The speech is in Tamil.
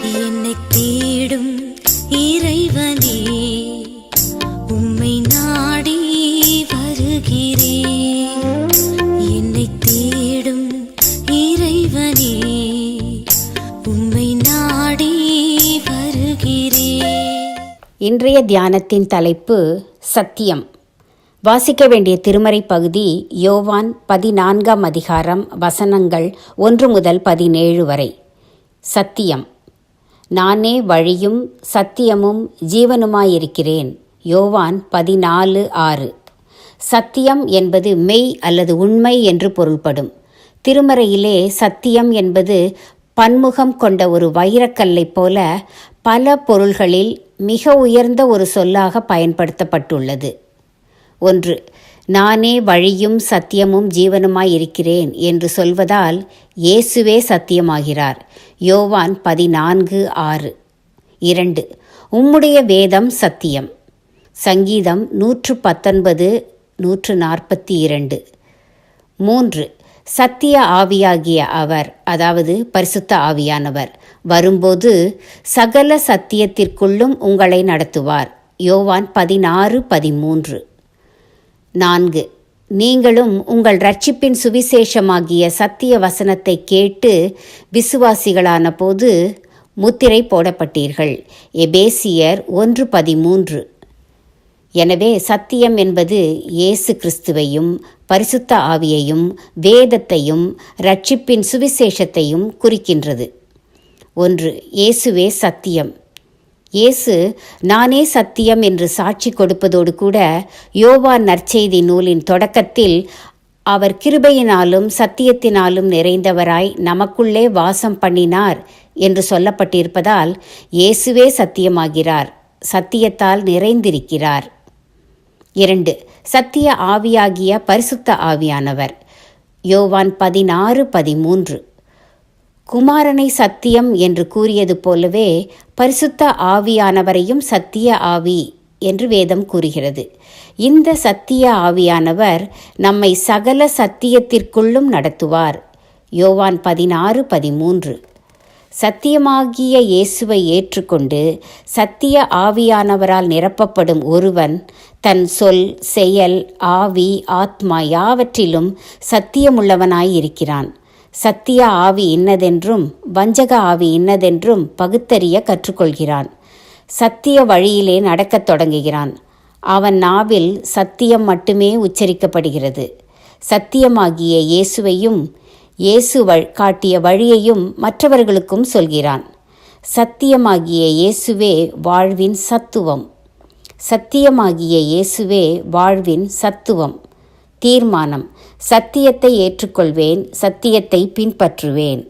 என்னை தேடும் இறைவனே, உம்மை நாடி வருகிறேன். என்னை தேடும் இறைவனே, உம்மை நாடி வருகிறேன். இன்றைய தியானத்தின் தலைப்பு சத்தியம். வாசிக்க வேண்டிய திருமறை பகுதி யோவான் 14ஆம் அதிகாரம் வசனங்கள் 1 முதல் 17 வரை. சத்தியம். நானே வழியும் சத்தியமும் ஜீவனுமாயிருக்கிறேன். யோவான் 14:6. சத்தியம் என்பது மெய் அல்லது உண்மை என்று பொருள்படும். திருமறையிலே சத்தியம் என்பது பன்முகம் கொண்ட ஒரு வைரக்கல்லை போல பல பொருள்களில் மிக உயர்ந்த ஒரு சொல்லாக பயன்படுத்தப்பட்டுள்ளது. 1. நானே வழியும் சத்தியமும் ஜீவனுமாயிருக்கிறேன் என்று சொல்வதால் இயேசுவே சத்தியமாகிறார். யோவான் 14:6. 2. உம்முடைய வேதம் சத்தியம். சங்கீதம் 119, 142. 3. சத்திய ஆவியாகிய அவர், அதாவது பரிசுத்த ஆவியானவர் வரும்போது சகல சத்தியத்திற்குள்ளும் உங்களை நடத்துவார். யோவான் 16:13. 4. நீங்களும் உங்கள் இரட்சிப்பின் சுவிசேஷமாகிய சத்திய வசனத்தை கேட்டு விசுவாசிகளான போது முத்திரை போடப்பட்டீர்கள். எபேசியர் 1:13. எனவே சத்தியம் என்பது இயேசு கிறிஸ்துவையும் பரிசுத்த ஆவியையும் வேதத்தையும் இரட்சிப்பின் சுவிசேஷத்தையும் குறிக்கின்றது. 1. இயேசுவே சத்தியம். இயேசு நானே சத்தியம் என்று சாட்சி கொடுப்பதோடு கூட யோவான் நற்செய்தி நூலின் தொடக்கத்தில் அவர் கிருபையினாலும் சத்தியத்தினாலும் நிறைந்தவராய் நமக்குள்ளே வாசம் பண்ணினார் என்று சொல்லப்பட்டிருப்பதால் இயேசுவே சத்தியமாகிறார், சத்தியத்தால் நிறைந்திருக்கிறார். 2. சத்திய ஆவியாகிய பரிசுத்த ஆவியானவர். யோவான் 16:13. குமாரனை சத்தியம் என்று கூறியது போலவே பரிசுத்த ஆவியானவரையும் சத்திய ஆவி என்று வேதம் கூறுகிறது. இந்த சத்திய ஆவியானவர் நம்மை சகல சத்தியத்திற்குள்ளும் நடத்துவார். யோவான் 16:13. சத்தியமாகிய இயேசுவை ஏற்றுக்கொண்டு சத்திய ஆவியானவரால் நிரப்பப்படும் ஒருவன் தன் சொல், செயல், ஆவி, ஆத்மா யாவற்றிலும் சத்தியமுள்ளவனாயிருக்கிறான். சத்திய ஆவி இன்னதென்றும் வஞ்சக ஆவி இன்னதென்றும் பகுத்தறிய கற்றுக்கொள்கிறான். சத்திய வழியிலே நடக்கத் தொடங்குகிறான். அவன் நாவில் சத்தியம் மட்டுமே உச்சரிக்கப்படுகிறது. சத்தியமாகிய இயேசுவையும் இயேசு காட்டிய வழியையும் மற்றவர்களுக்கும் சொல்கிறான். சத்தியமாகிய இயேசுவே வாழ்வின் சத்துவம். சத்தியமாகிய இயேசுவே வாழ்வின் சத்துவம். தீர்மானம்: சத்தியத்தை ஏற்றுக்கொள்வேன், சத்தியத்தை பின்பற்றுவேன்.